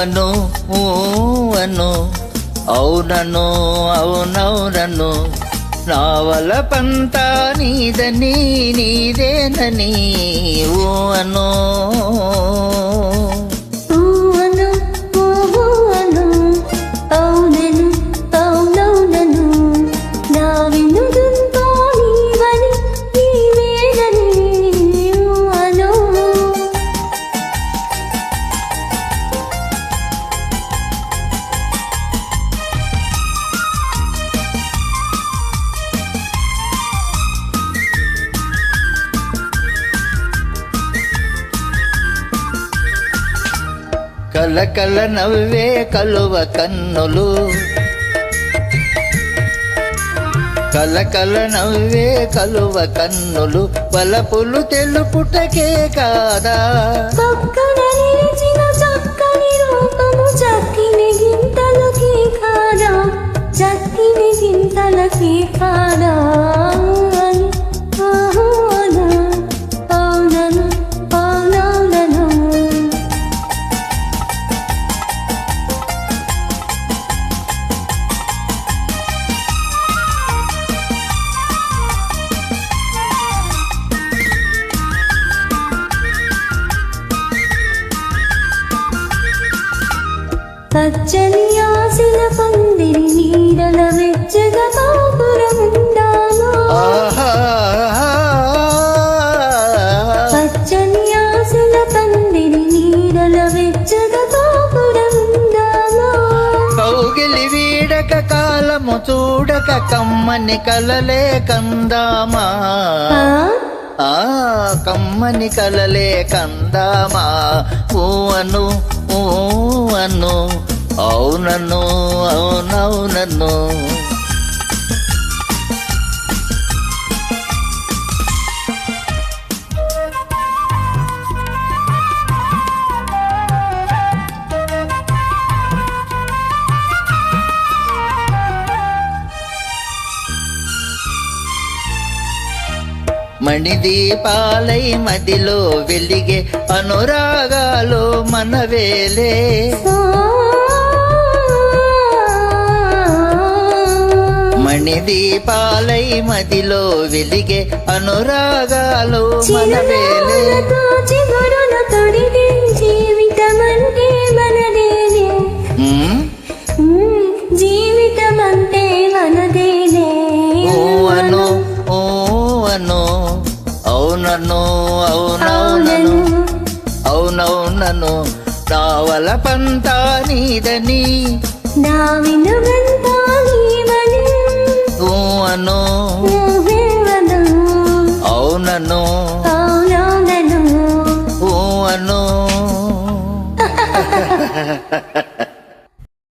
అను అను అవునను అవునవునను నా వలపంతా నీదని నీదేనని అను కలకల నవ్వే కలువ కన్నులు కలకల నవ్వే కలువ కన్నులు వలపులు తెలుపుటకే కాదా పక్కన నిలిచిన చక్కని రూపము చక్కిని గింతలకి కాదా చక్కిని గింతలకి కాదా పచ్చని ఆశల పందిరి నీడల వెచ్చగా పాపురముందామా పచ్చని ఆశల పందిరి నీడల వెచ్చగా పాపురముందామా కౌగిలి వీడక కాలము చూడక కమ్మని కలలే కందామా కమ్మని కలలే కందామా అను అను అవునను అవునవునను మణిదీపాలై మదిలో వెలిగే అనురాగాలు మనవేలే మణిదీపాలై మదిలో వెలిగే అనురాగాలు మనవేలే జీవితమంటే మనదేనే జీవితమంటే మనదేనే అను అను అవునను అవునవునను అవునవునను నా వలపంతా నీదని నా వినుగంతా నీవని అను అవునను అవునవునను అను